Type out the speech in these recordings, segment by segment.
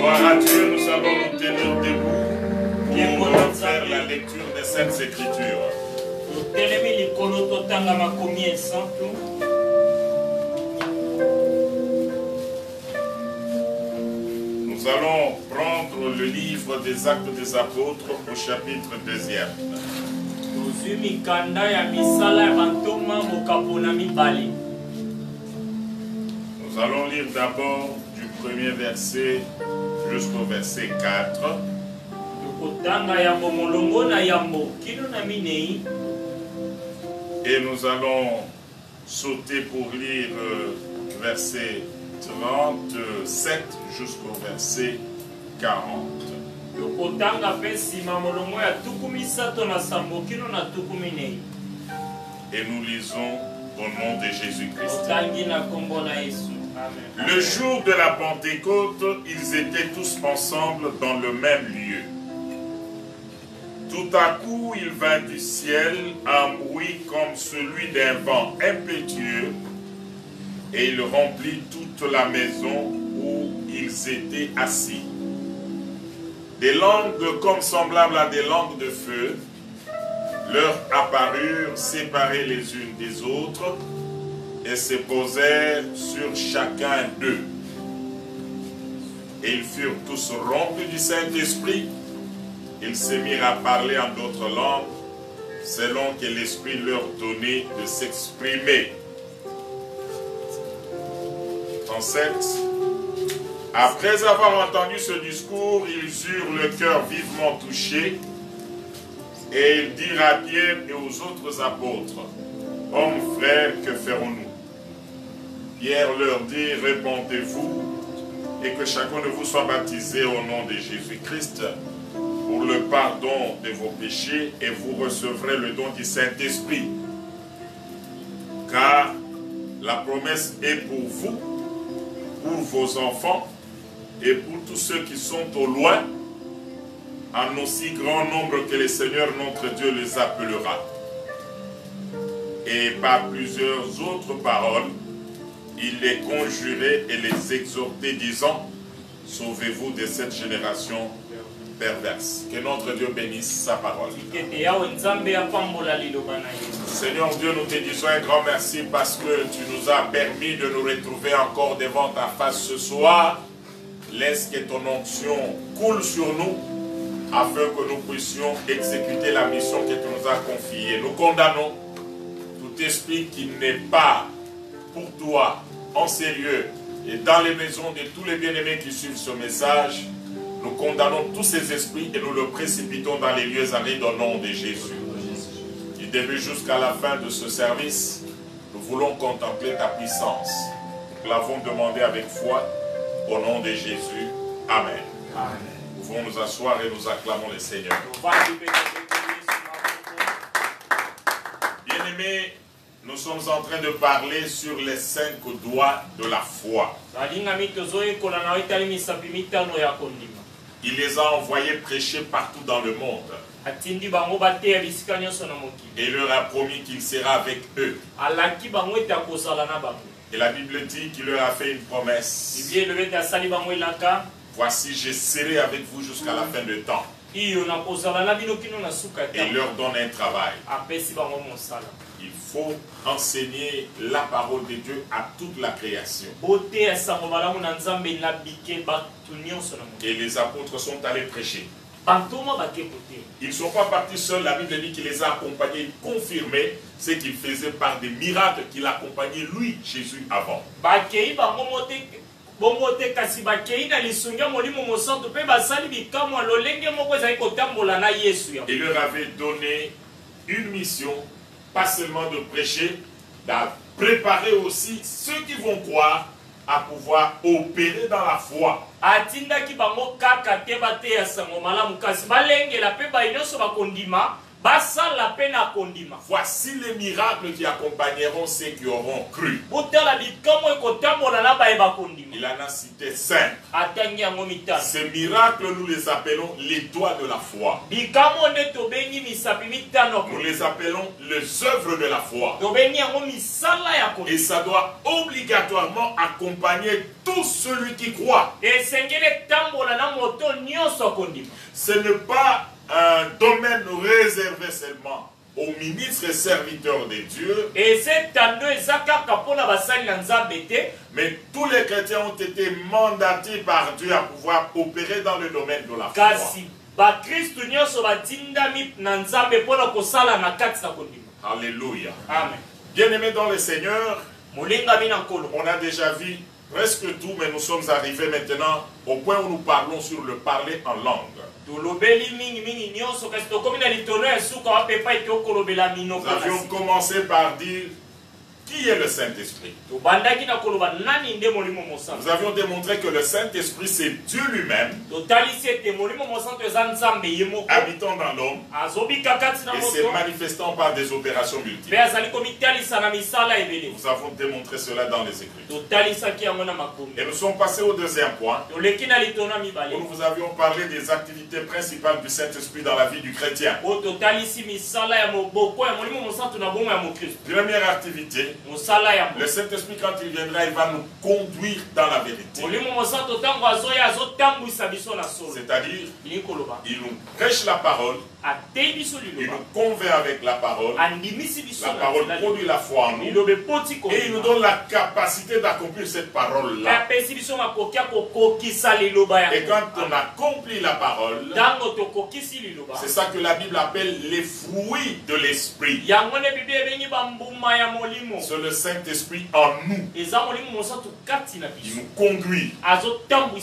Gloire à Dieu, nous allons nous tenir debout pour faire la lecture des Saintes Écritures. Nous allons prendre le livre des Actes des Apôtres au chapitre 2e. Nous allons lire d'abord du premier verset jusqu'au verset 4. Et nous allons sauter pour lire verset 37 jusqu'au verset 40. Et nous lisons au nom de Jésus-Christ. Le jour de la Pentecôte, ils étaient tous ensemble dans le même lieu. Tout à coup, il vint du ciel un bruit comme celui d'un vent impétueux, et il remplit toute la maison où ils étaient assis. Des langues comme semblables à des langues de feu leur apparurent séparées les unes des autres et se posèrent sur chacun d'eux. Et ils furent tous remplis du Saint-Esprit. Ils se mirent à parler en d'autres langues, selon que l'Esprit leur donnait de s'exprimer. 37. Après avoir entendu ce discours, ils eurent le cœur vivement touché, et ils dirent à Pierre et aux autres apôtres: Hommes, frères, que ferons-nous? Pierre leur dit: Répondez-vous, et que chacun de vous soit baptisé au nom de Jésus-Christ pour le pardon de vos péchés, et vous recevrez le don du Saint-Esprit. Car la promesse est pour vous, pour vos enfants, et pour tous ceux qui sont au loin, en aussi grand nombre que le Seigneur notre Dieu les appellera. Et par plusieurs autres paroles, il les conjurait et les exhortait, disant: Sauvez-vous de cette génération perverse. Que notre Dieu bénisse sa parole. Seigneur Dieu, nous te disons un grand merci parce que tu nous as permis de nous retrouver encore devant ta face ce soir. Laisse que ton onction coule sur nous afin que nous puissions exécuter la mission que tu nous as confiée. Nous condamnons tout esprit qui n'est pas pour toi en sérieux et dans les maisons de tous les bien-aimés qui suivent ce message. Nous condamnons tous ces esprits et nous le précipitons dans les lieux arides au nom de Jésus. Du début jusqu'à la fin de ce service, nous voulons contempler ta puissance. Nous l'avons demandé avec foi au nom de Jésus. Amen. Amen. Nous pouvons nous asseoir et nous acclamons le Seigneur. Bien-aimés, nous sommes en train de parler sur les 5 doigts de la foi. Il les a envoyés prêcher partout dans le monde. Et il leur a promis qu'il sera avec eux. Et la Bible dit qu'il leur a fait une promesse. Voici, je serai avec vous jusqu'à la fin du temps. Et il leur donne un travail. Il faut enseigner la parole de Dieu à toute la création. Et les apôtres sont allés prêcher. Ils ne sont pas partis seuls. La Bible dit qu'il les a accompagnés, il confirmait ce qu'il faisait par des miracles qu'il accompagnait lui, Jésus, avant. Il leur avait donné une mission, pas seulement de prêcher, de préparer aussi ceux qui vont croire à pouvoir opérer dans la foi. Voici les miracles qui accompagneront ceux qui auront cru. Il en a cité 5. Ces miracles, nous les appelons les doigts de la foi. Nous les appelons les œuvres de la foi. Et ça doit obligatoirement accompagner tout celui qui croit. Ce n'est pas un domaine réservé seulement aux ministres et serviteurs de Dieu. Mais tous les chrétiens ont été mandatés par Dieu à pouvoir opérer dans le domaine de la foi. Alléluia. Amen. Bien-aimés dans le Seigneur, on a déjà vu presque tout, mais nous sommes arrivés maintenant au point où nous parlons sur le parler en langue. Nous avions commencé par dire qui est le Saint-Esprit. Nous avions démontré que le Saint-Esprit c'est Dieu lui-même habitant dans l'homme et se manifestant par des opérations multiples. Nous avons démontré cela dans les Écritures. Et nous sommes passés au deuxième point où nous vous avions parlé des activités principales du Saint-Esprit dans la vie du chrétien. Première activité, le Saint-Esprit, quand il viendra, il va nous conduire dans la vérité. C'est-à-dire, il nous prêche la parole, il nous convainc avec la parole produit la foi en nous, et il nous donne la capacité d'accomplir cette parole-là. Et quand on accomplit la parole, c'est ça que la Bible appelle les fruits de l'Esprit. C'est le Saint-Esprit en nous. Il nous conduit,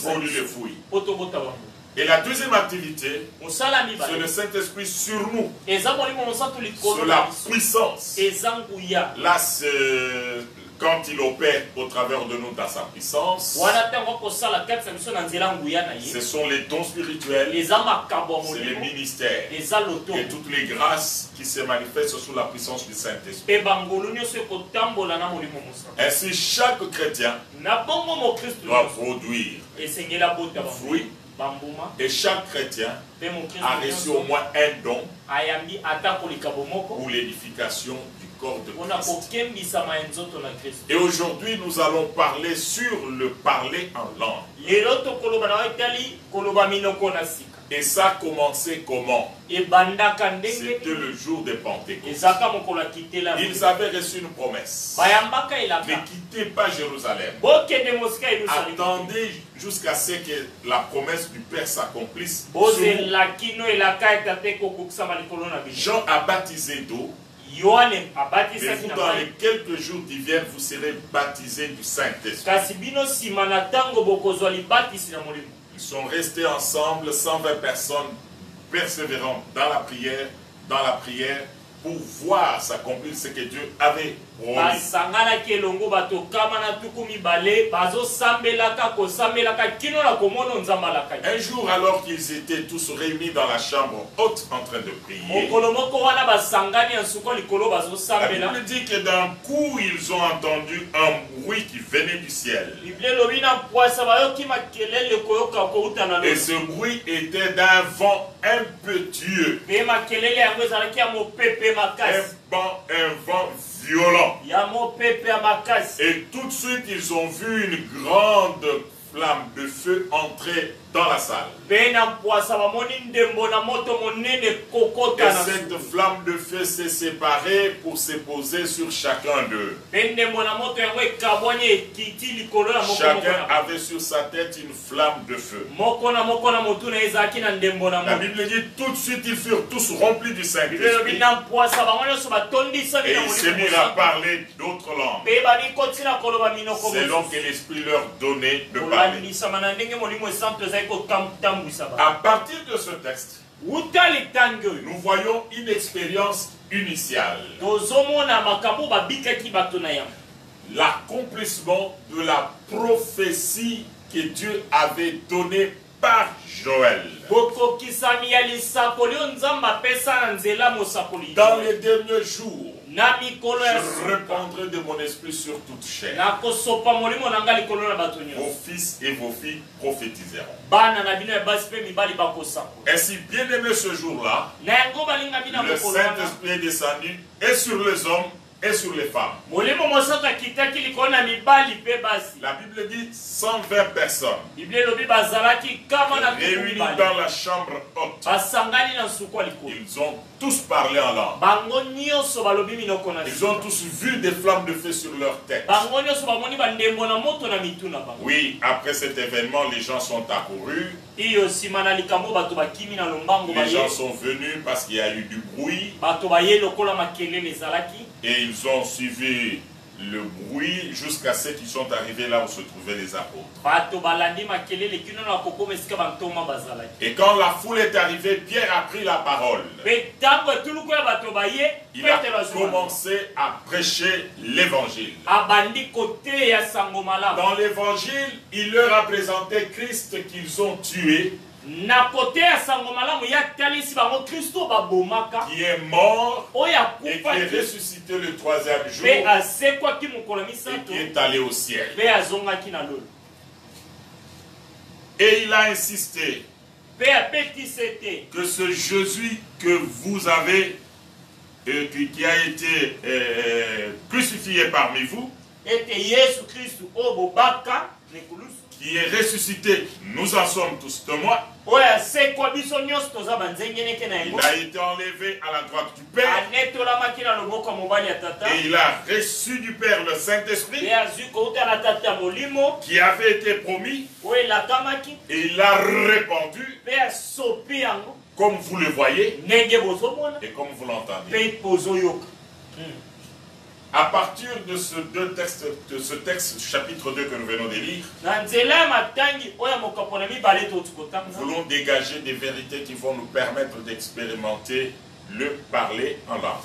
produit les fruits. Et la deuxième activité, c'est le Saint-Esprit sur nous. Sur la puissance. Là, c'est quand il opère au travers de nous dans sa puissance. Ce sont les dons spirituels, c'est les ministères et toutes les grâces qui se manifestent sous la puissance du Saint-Esprit. Ainsi, chaque chrétien doit produire fruit. Et chaque chrétien a reçu au moins un don pour l'édification du corps de Christ. Et aujourd'hui, nous allons parler sur le parler en langue. Et ça a commencé comment? C'était le jour de Pentecôte. Ils avaient reçu une promesse. Ne quittez pas Jérusalem. Attendez jusqu'à ce que la promesse du Père s'accomplisse. Jean a baptisé d'eau. Mais vous, dans les quelques jours qui viennent, vous serez baptisés du Saint-Esprit. Ils sont restés ensemble, 120 personnes, persévérant dans la prière, pour voir s'accomplir ce que Dieu avait promis. Un jour, alors qu'ils étaient tous réunis dans la chambre haute en train de prier, la Bible dit que d'un coup, ils ont entendu un bruit qui venait du ciel. Et ce bruit était d'un vent impétueux. Un vent violent. Et tout de suite, ils ont vu une grande flamme de feu entrer dans la salle. Et cette flamme de feu s'est séparée pour se poser sur chacun d'eux. Chacun avait sur sa tête une flamme de feu. La Bible dit tout de suite ils furent tous remplis du Saint-Esprit. Et ils se mirent à parler d'autres langues selon que l'Esprit leur donnait de parler. À partir de ce texte, nous voyons une expérience initiale. L'accomplissement de la prophétie que Dieu avait donnée par Joël. Dans les derniers jours, je répandrai de mon esprit sur toute chair. Vos fils et vos filles prophétiseront. Ainsi, bien aimé ce jour-là, le Saint-Esprit est descendu et sur les hommes et sur les femmes. La Bible dit 120 personnes réunies dans la chambre haute. Ils ont tous parlé en langue. Ils ont tous vu des flammes de feu sur leur tête. Oui, après cet événement, les gens sont accourus. Les gens sont venus parce qu'il y a eu du bruit. Et ils ont suivi le bruit jusqu'à ce qu'ils sont arrivés là où se trouvaient les apôtres. Et quand la foule est arrivée, Pierre a pris la parole. Il a commencé à prêcher l'évangile. Dans l'évangile, il leur a présenté Christ qu'ils ont tué, qui est mort et qui est ressuscité le troisième jour et qui est allé au ciel. Et il a insisté que ce Jésus que vous avez, qui a été crucifié parmi vous, qui est ressuscité, nous en sommes tous témoins. Il a été enlevé à la droite du Père et il a reçu du Père le Saint-Esprit qui avait été promis et il l'a répandu comme vous le voyez et comme vous l'entendez. À partir de ce texte, chapitre 2 que nous venons de lire, nous voulons dégager des vérités qui vont nous permettre d'expérimenter le parler en langue.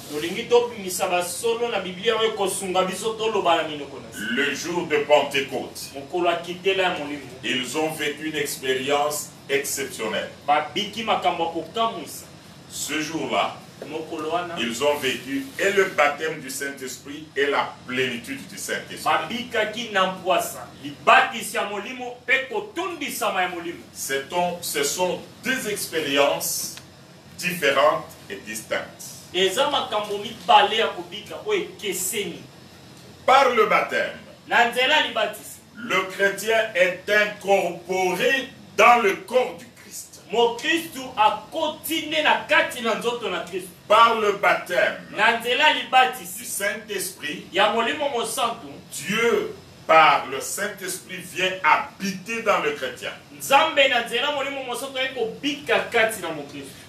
Le jour de Pentecôte, ils ont vécu une expérience exceptionnelle. Ce jour-là, ils ont vécu et le baptême du Saint-Esprit et la plénitude du Saint-Esprit. Ce sont deux expériences différentes et distinctes. Par le baptême, le chrétien est incorporé dans le corps du Christ. Par le baptême du Saint-Esprit, Dieu, par le Saint-Esprit, vient habiter dans le chrétien.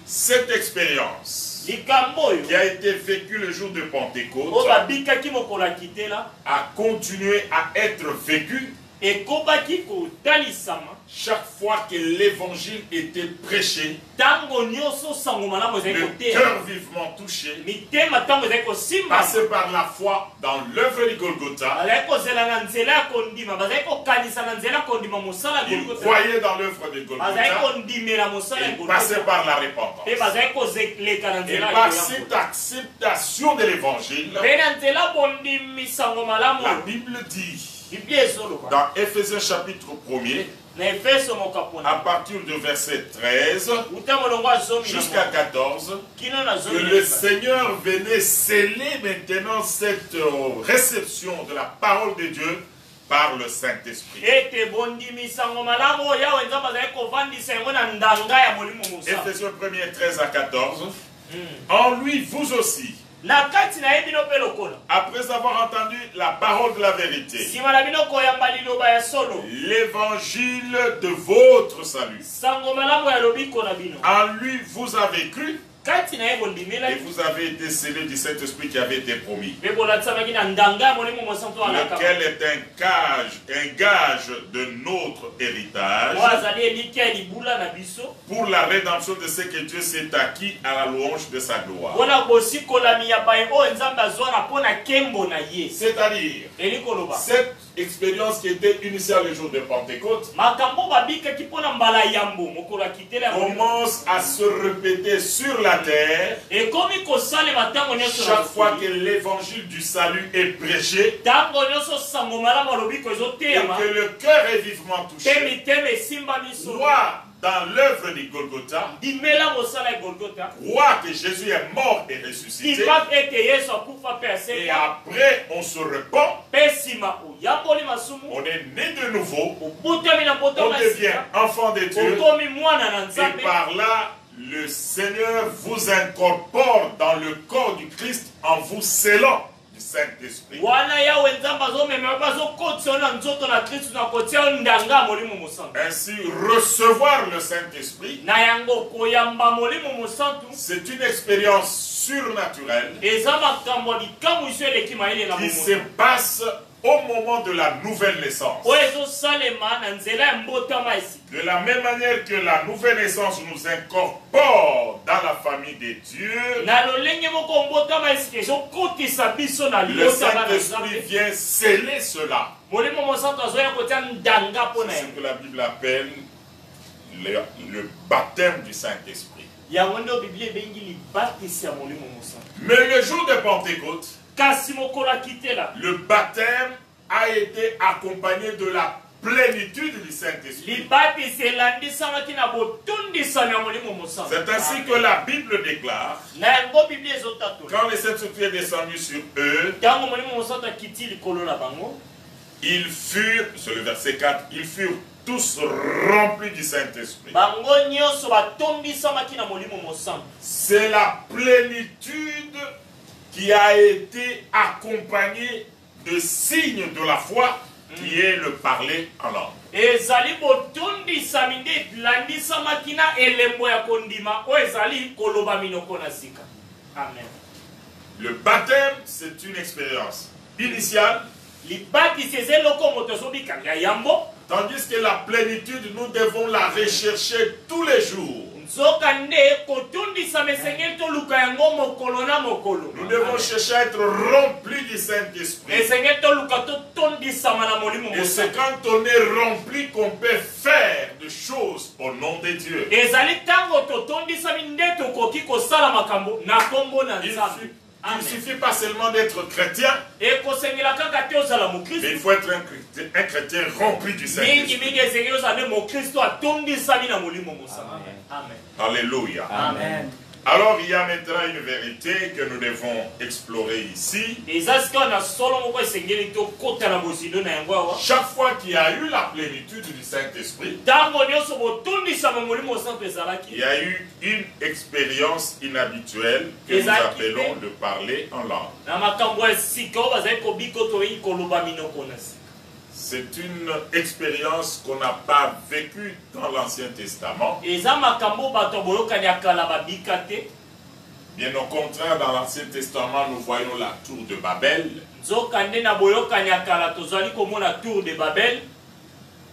Cette expérience qui a été vécue le jour de Pentecôte a continué à être vécue chaque fois que l'évangile était prêché, le cœur vivement touché, passé par la foi dans l'œuvre du Golgotha, il croyait dans l'œuvre du Golgotha et passé par la repentance. Et par cette acceptation de l'évangile, la Bible dit dans Éphésiens chapitre 1er, à partir du verset 13 jusqu'à 14, que le Seigneur venait sceller maintenant cette réception de la parole de Dieu par le Saint-Esprit. Éphésiens 1er 13 à 14. En lui, vous aussi, après avoir entendu la parole de la vérité, l'évangile de votre salut, en lui vous avez cru, Et vous avez été scellés du Saint-Esprit qui avait été promis. Lequel est un gage de notre héritage pour la rédemption de ce que Dieu s'est acquis à la louange de sa gloire. C'est-à-dire, cette expérience qui était initiale le jour de Pentecôte commence à se répéter sur la terre chaque fois que l'évangile du salut est prêché et que le cœur est vivement touché. Croire dans l'œuvre de Golgotha, croire que Jésus est mort et ressuscité, et après on se repent, on est né de nouveau, on devient enfant de Dieu, et par là le Seigneur vous incorpore dans le corps du Christ en vous scellant du Saint-Esprit. Ainsi, recevoir le Saint-Esprit, c'est une expérience surnaturelle qui se passe au moment de la nouvelle naissance. De la même manière que la nouvelle naissance nous incorpore dans la famille de Dieu, le Saint-Esprit vient sceller cela. C'est ce que la Bible appelle le baptême du Saint-Esprit. Mais le jour de Pentecôte, le baptême a été accompagné de la plénitude du Saint-Esprit. C'est ainsi que la Bible déclare, quand le Saint-Esprit est descendu sur eux, ils furent, c'est le verset 4, ils furent tous remplis du Saint-Esprit. C'est la plénitude qui a été accompagnée de signes de la foi, qui est le parler en langue. Amen. Le baptême, c'est une expérience initiale, tandis que la plénitude, nous devons la rechercher tous les jours. Nous devons chercher à être remplis du Saint-Esprit. Et c'est quand on est rempli qu'on peut faire des choses au nom de Dieu. Il ne suffit pas seulement d'être chrétien, mais il faut être un chrétien rempli du Saint-Esprit. Alléluia. Amen. Alors il y a maintenant une vérité que nous devons explorer ici. Chaque fois qu'il y a eu la plénitude du Saint-Esprit, il y a eu une expérience inhabituelle que nous appelons le parler en langue. C'est une expérience qu'on n'a pas vécue dans l'Ancien Testament. Bien au contraire, dans l'Ancien Testament, nous voyons la tour de Babel.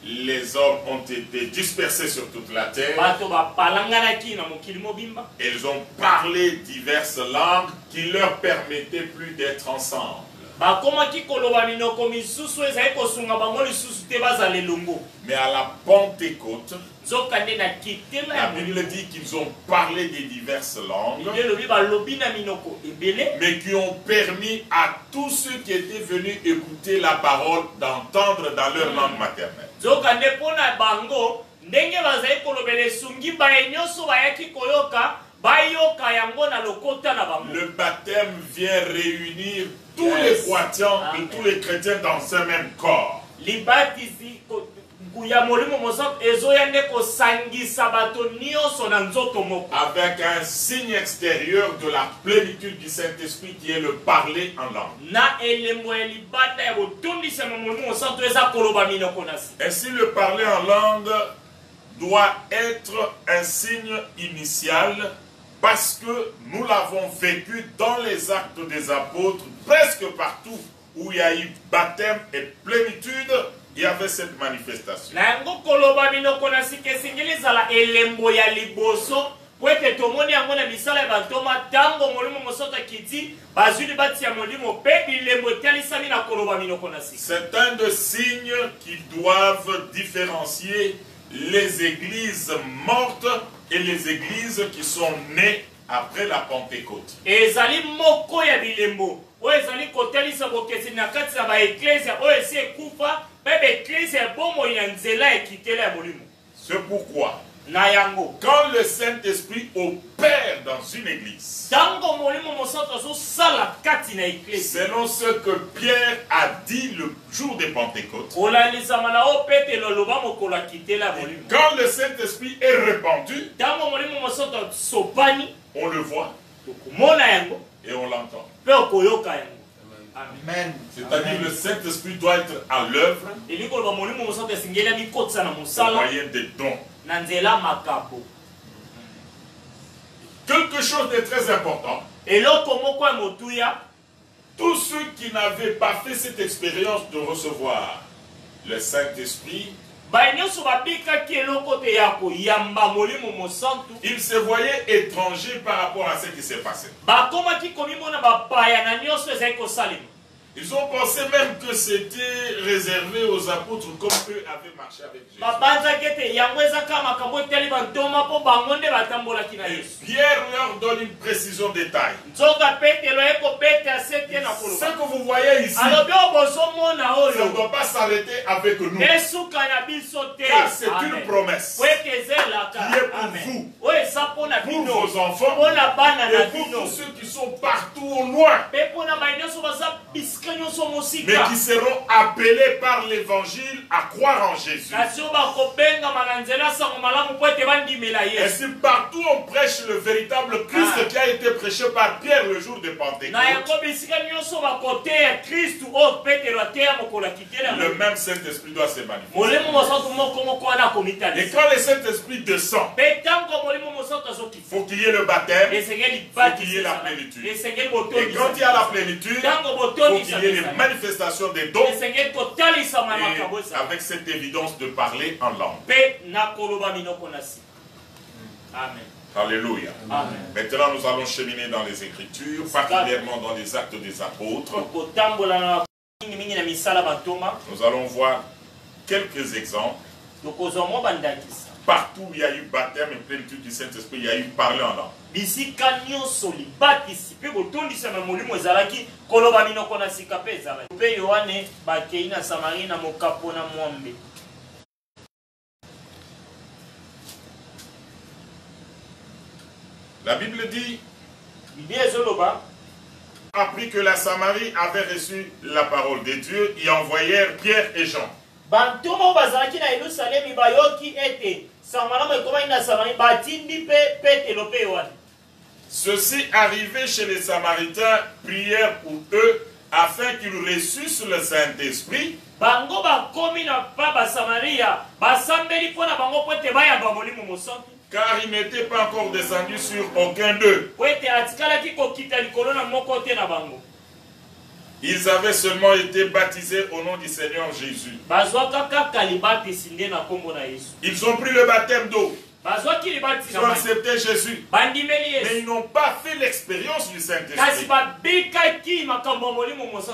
Les hommes ont été dispersés sur toute la terre. Ils ont parlé diverses langues qui leur permettaient plus d'être ensemble. Mais à la Pentecôte, la Bible dit qu'ils ont parlé des diverses langues, mais qui ont permis à tous ceux qui étaient venus écouter la parole d'entendre dans leur langue maternelle. Le baptême vient réunir tous les croyants et tous les chrétiens dans un même corps. Avec un signe extérieur de la plénitude du Saint-Esprit qui est le parler en langue. Ainsi, le parler en langue doit être un signe initial Parce que nous l'avons vécu dans les actes des apôtres, presque partout où il y a eu baptême et plénitude, il y avait cette manifestation. C'est un des signes qui doivent différencier les églises mortes et les églises qui sont nées après la Pentecôte. C'est pourquoi quand le Saint-Esprit opère dans une église, selon ce que Pierre a dit le jour de Pentecôte, quand le Saint-Esprit est répandu, on le voit et on l'entend. Amen. C'est-à-dire le Saint-Esprit doit être à l'œuvre au moyen des dons. Quelque chose de très important. Tous ceux qui n'avaient pas fait cette expérience de recevoir le Saint-Esprit, ils se voyaient étrangers par rapport à ce qui s'est passé. Ils ont pensé même que c'était réservé aux apôtres comme eux avaient marché avec Jésus. Et Pierre leur donne une précision détail. Ce que vous voyez ici, ça ne doit pas s'arrêter avec nous. Car c'est une promesse qui est pour vous, pour vos enfants et pour tous ceux qui sont partout au loin, mais qui seront appelés par l'évangile à croire en Jésus. Ainsi, partout on prêche le véritable Christ qui a été prêché par Pierre le jour de Pentecôte. Le même Saint-Esprit doit se manifester. Et quand le Saint-Esprit descend, il faut qu'il y ait le baptême, il faut qu'il y ait la plénitude. Et quand il y a la plénitude, il faut qu'il y ait les manifestations des dons, et avec cette évidence de parler en langue. Amen. Alléluia. Amen. Maintenant, nous allons cheminer dans les Écritures, particulièrement dans les actes des apôtres. Nous allons voir quelques exemples. Partout où il y a eu baptême et plénitude du Saint-Esprit, il y a eu parler en langue. La Bible dit, apprit que la Samarie avait reçu la parole de Dieu, y envoyèrent Pierre et Jean. Ceux-ci arrivés chez les Samaritains prièrent pour eux afin qu'ils reçussent le Saint-Esprit. Car il n'était pas encore descendu sur aucun d'eux. Ils avaient seulement été baptisés au nom du Seigneur Jésus. Ils ont pris le baptême d'eau. Ils ont accepté Jésus. Mais ils n'ont pas fait l'expérience du Saint-Esprit.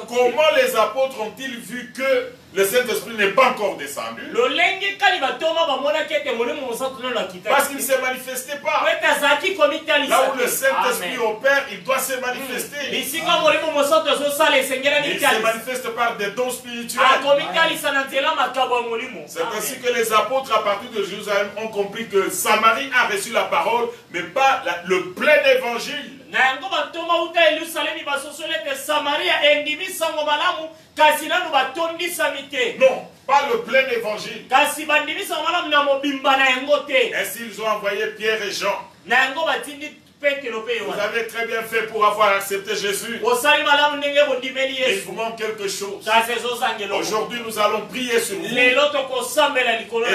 Comment les apôtres ont-ils vu que le Saint-Esprit n'est pas encore descendu? Parce qu'il ne s'est manifesté pas. Là où le Saint-Esprit opère, il doit se manifester. Il se manifeste par des dons spirituels. C'est ainsi que les apôtres à partir de Jérusalem ont compris que Samarie a reçu la parole, mais pas le plein évangile. Non, pas le plein évangile. Ainsi ils ont envoyé Pierre et Jean. Vous avez très bien fait pour avoir accepté Jésus. Mais il vous manque quelque chose. Aujourd'hui, nous allons prier sur vous. Et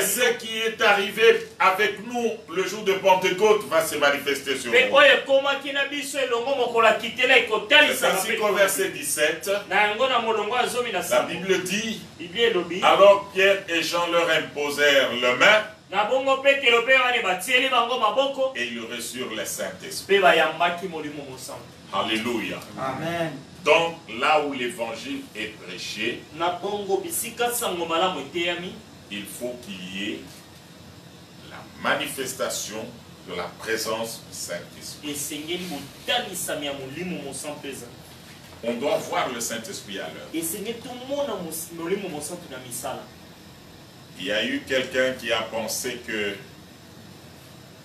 ce qui est arrivé avec nous le jour de Pentecôte va se manifester sur vous. C'est ainsi qu'au verset 17, la Bible dit, alors Pierre et Jean leur imposèrent la main et ils reçurent le Saint-Esprit. Alléluia. Amen. Donc là où l'évangile est prêché, il faut qu'il y ait la manifestation de la présence du Saint-Esprit. On doit voir le Saint-Esprit à l'œuvre. Il y a eu quelqu'un qui a pensé que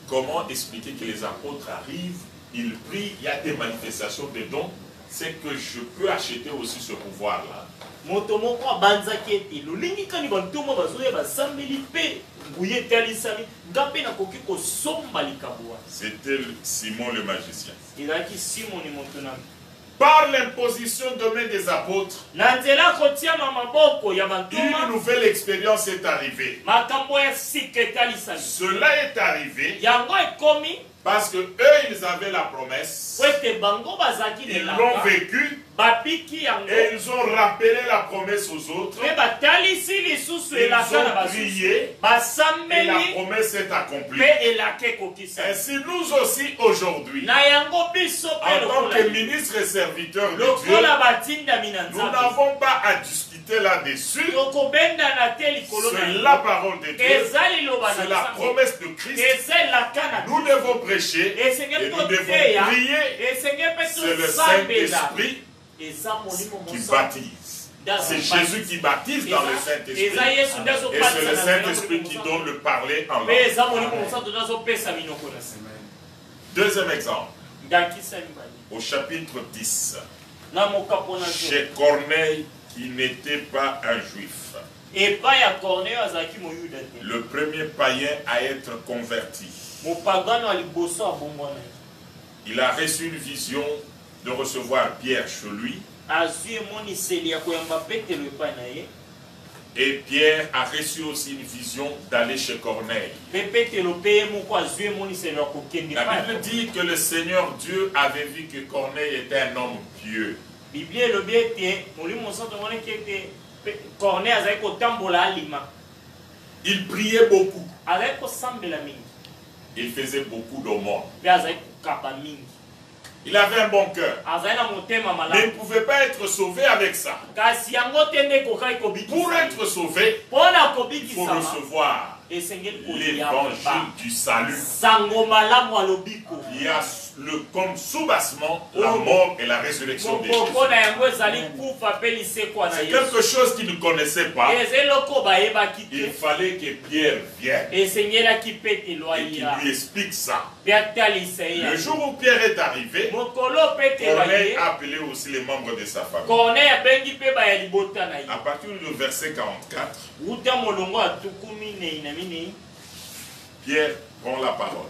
comment expliquer que les apôtres arrivent, ils prient, il y a des manifestations des dons, c'est que je peux acheter aussi ce pouvoir-là. C'était Simon le magicien. Par l'imposition de main des apôtres, une nouvelle expérience est arrivée. Cela est arrivé parce que eux, ils avaient la promesse. Ils l'ont vécu. Et ils ont rappelé la promesse aux autres. Ils ont prié. Et la promesse est accomplie. Ainsi, nous aussi, aujourd'hui, en tant que ministres et serviteurs de Dieu, nous n'avons pas à discuter là-dessus. C'est la parole de Dieu. C'est la promesse de Christ. Nous devons prêcher. Et nous devons prier. C'est le Saint-Esprit qui baptise. C'est Jésus qui baptise dans le Saint-Esprit. Et c'est le Saint-Esprit qui donne le parler en langue. Deuxième exemple. Au chapitre 10. Chez Corneille, qui n'était pas un juif. Le premier païen à être converti. Il a reçu une vision de recevoir Pierre chez lui. Et Pierre a reçu aussi une vision d'aller chez Corneille. La Bible dit que le Seigneur Dieu avait vu que Corneille était un homme pieux. Il priait beaucoup. Il faisait beaucoup d'aumônes. Il avait un bon cœur. Mais il ne pouvait pas être sauvé avec ça. Pour être sauvé, il faut recevoir l'évangile du salut. Il y a comme soubassement la mort et la résurrection de Jésus. C'est quelque chose qu'il ne connaissait pas. Il fallait que Pierre vienne et qu'il lui explique ça. Le jour où Pierre est arrivé, Corneille a appelé aussi les membres de sa famille. À partir du verset 44, Pierre prend la parole.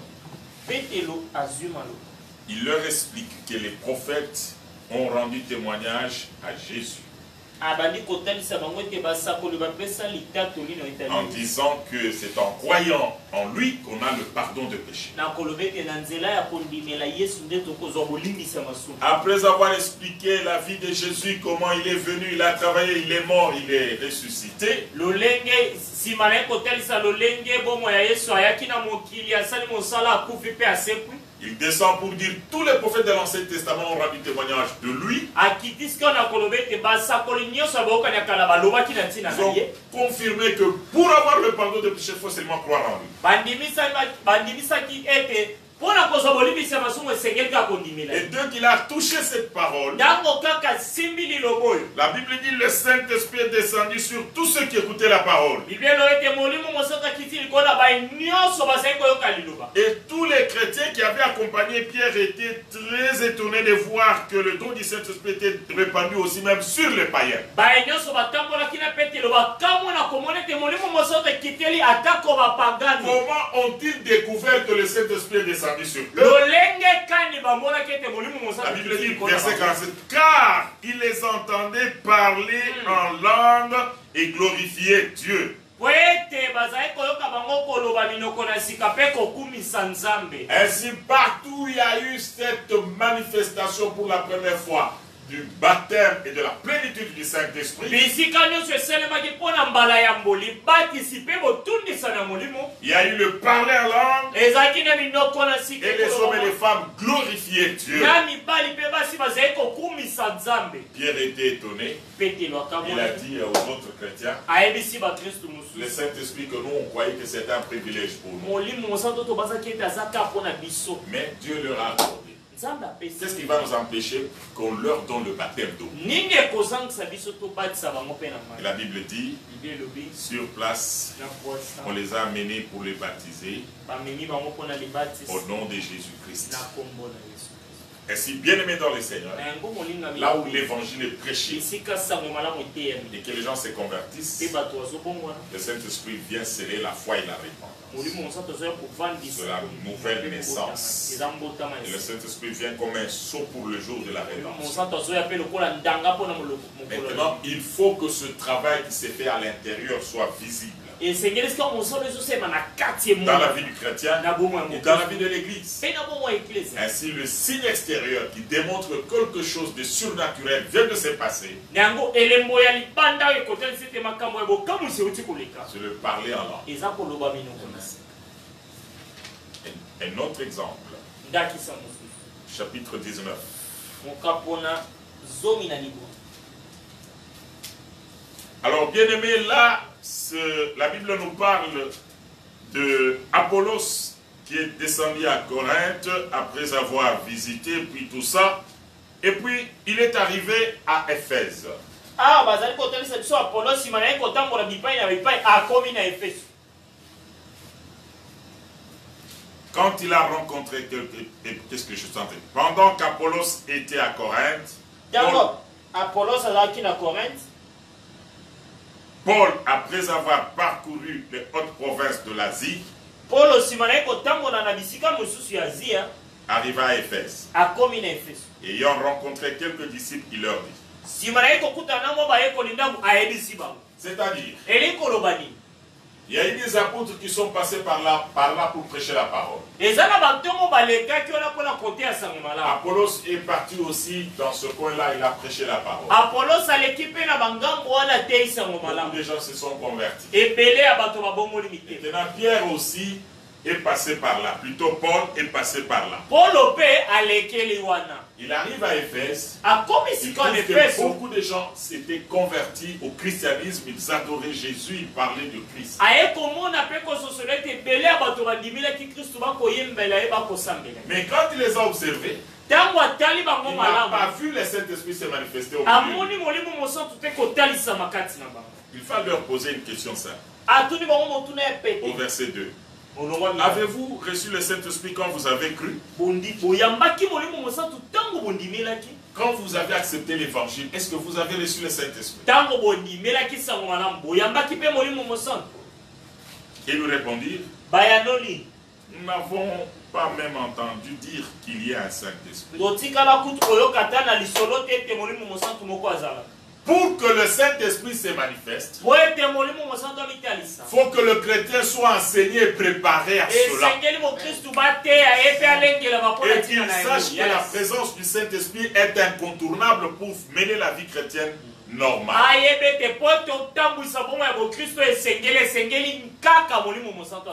Il leur explique que les prophètes ont rendu témoignage à Jésus en disant que c'est en croyant en lui qu'on a le pardon de péché. Après avoir expliqué la vie de Jésus, comment il est venu, il a travaillé, il est mort, il est ressuscité, il descend pour dire tous les prophètes de l'Ancien Testament ont rendu témoignage de lui. Ils ont confirmé que pour avoir le pardon de péché, il faut seulement croire en lui. Et dès qu'il a touché cette parole, la Bible dit le Saint-Esprit est descendu sur tous ceux qui écoutaient la parole. Et tous les chrétiens qui avaient accompagné Pierre étaient très étonnés de voir que le don du Saint-Esprit était répandu aussi même sur les païens. Comment ont-ils découvert que le Saint-Esprit est descendu sur eux? La Bible dit, verset 47, car il les entendait parler en langue et glorifier Dieu. Ainsi, partout où il y a eu cette manifestation pour la première fois du baptême et de la plénitude du Saint-Esprit, il y a eu le parler en langue et les hommes et les femmes glorifiaient Dieu. Pierre était étonné. Il a dit aux autres chrétiens, le Saint-Esprit que nous on croyait que c'était un privilège pour nous, mais Dieu leur a accordé. Qu'est-ce qui va nous empêcher qu'on leur donne le baptême d'eau? Et la Bible dit, sur place, on les a amenés pour les baptiser au nom de Jésus-Christ. Ainsi, bien aimé dans le Seigneur, là où l'évangile est prêché et que les gens se convertissent, le Saint-Esprit vient sceller la foi et la repentance. C'est la nouvelle naissance. Et le Saint-Esprit vient comme un sceau pour le jour de la rédemption. Maintenant, il faut que ce travail qui s'est fait à l'intérieur soit visible dans la vie du chrétien et dans la vie de l'Église. Ainsi, le signe extérieur qui démontre que quelque chose de surnaturel vient de se passer, c'est le parler en langue. Un autre exemple, chapitre 19. Alors, bien aimé, là, la Bible nous parle de Apollos qui est descendu à Corinthe après avoir visité, puis tout ça. Et puis, il est arrivé à Éphèse. Quand il a rencontré qu'est-ce que je suis en train de dire? Pendant qu'Apollos était à Corinthe, Paul, après avoir parcouru les hautes provinces de l'Asie, arriva à Éphèse. Ayant rencontré quelques disciples, il leur dit. C'est-à-dire, il y a eu des apôtres qui sont passés par là pour prêcher la parole. Apollos est parti aussi dans ce coin-là, il a prêché la parole. Beaucoup de gens se sont convertis. Maintenant, Pierre aussi est passé par là. Plutôt, Paul est passé par là. Il arrive à Éphèse. Il trouve que beaucoup de gens s'étaient convertis au christianisme. Ils adoraient Jésus, ils parlaient de Christ. Mais quand il les a observés, il n'a pas vu le Saint-Esprit se manifester au milieu. Il va leur poser une question simple. Au verset 2. Avez-vous reçu le Saint-Esprit quand vous avez cru? Quand vous avez accepté l'évangile, est-ce que vous avez reçu le Saint-Esprit? Et nous répondirent, nous n'avons pas même entendu dire qu'il y a un Saint-Esprit. Pour que le Saint-Esprit se manifeste, il faut que le chrétien soit enseigné et préparé à cela. Et qu'il sache que la présence du Saint-Esprit est incontournable pour mener la vie chrétienne normale.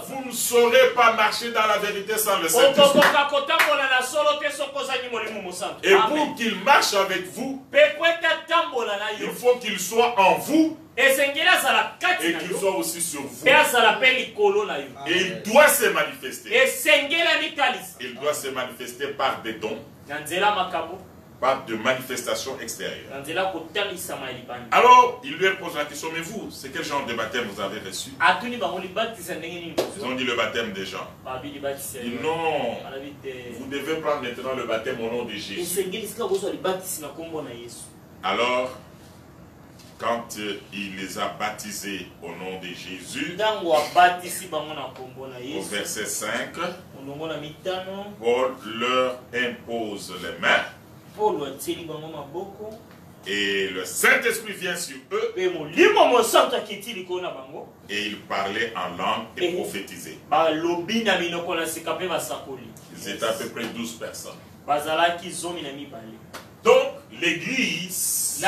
Vous ne saurez pas marcher dans la vérité sans le Saint-Esprit. Et pour qu'il marche avec vous, il faut qu'il soit en vous et qu'il soit aussi sur vous. Et il doit se manifester. Il doit se manifester par des dons, pas de manifestation extérieure. Alors, il lui pose la question, mais vous, c'est quel genre de baptême vous avez reçu? Ils ont dit le baptême des gens. Ils disent non, vous devez prendre maintenant le baptême au nom de Jésus. Alors, quand il les a baptisés au nom de Jésus, au verset 5, Paul leur impose les mains. Et le Saint-Esprit vient sur eux. Et ils parlaient en langue et prophétisaient. Ils étaient à peu près 12 personnes. Donc, l'Église ne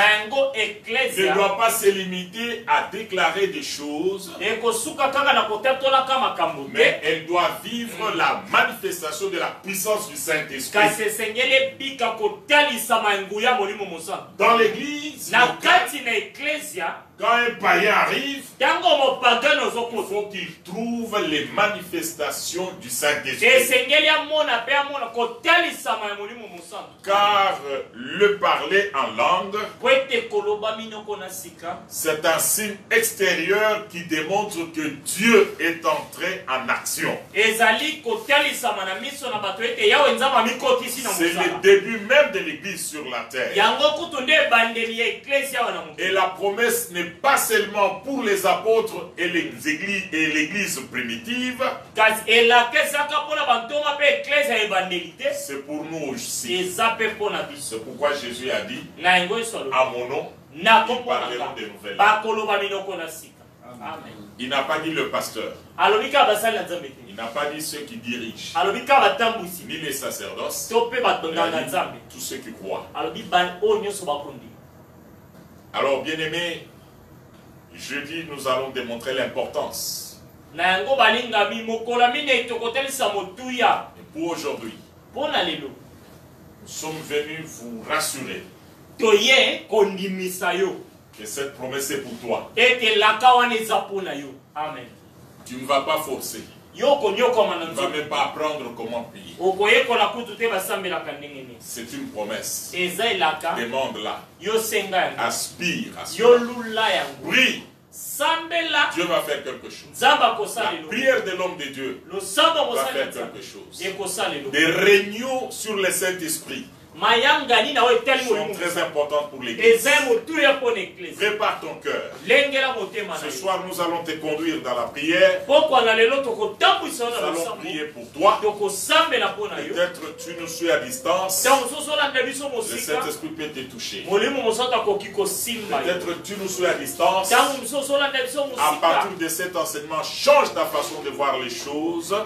doit pas se limiter à déclarer des choses, mais elle doit vivre la manifestation de la puissance du Saint-Esprit. Dans l'Église, quand un païen arrive, il faut qu'il trouve les manifestations du Saint-Esprit. Car le parler en langue, c'est un signe extérieur qui démontre que Dieu est entré en action. C'est le début même de l'Église sur la terre. Et la promesse n'est pas seulement pour les apôtres et l'Église primitive, c'est pour nous aussi. C'est pourquoi Jésus a dit, à mon nom, ils parleront des nouvelles. Il n'a pas dit le pasteur. Il n'a pas dit ceux qui dirigent. Ni les sacerdoces. Il a dit tous ceux qui croient. Alors, bien-aimés, jeudi, nous allons démontrer l'importance. Et pour aujourd'hui, nous sommes venus vous rassurer que cette promesse est pour toi. Amen. Tu ne vas pas forcer. Tu ne vas même pas apprendre comment prier. C'est une promesse. Demande-la. Aspire à cela. Prie. Dieu va faire quelque chose. La prière de l'homme de Dieu va faire quelque chose. Des réunions sur le Saint-Esprit sont très importantes pour l'Église. Prépare ton cœur. Ce soir, nous allons te conduire dans la prière. Nous allons prier pour toi. Peut-être tu nous suis à distance. Le Saint-Esprit peut te toucher. Peut-être tu nous suis à distance. À partir de cet enseignement, change ta façon de voir les choses.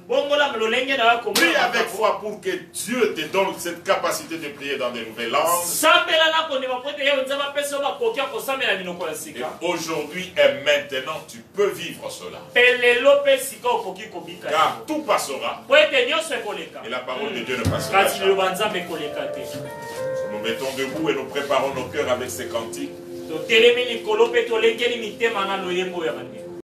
Prie avec foi pour que Dieu te donne cette capacité de prier dans de nouvelles langues. Et aujourd'hui et maintenant, tu peux vivre cela. Car tout passera. Et la parole de Dieu ne passera jamais. Nous mettons debout et nous préparons nos cœurs avec ces cantiques.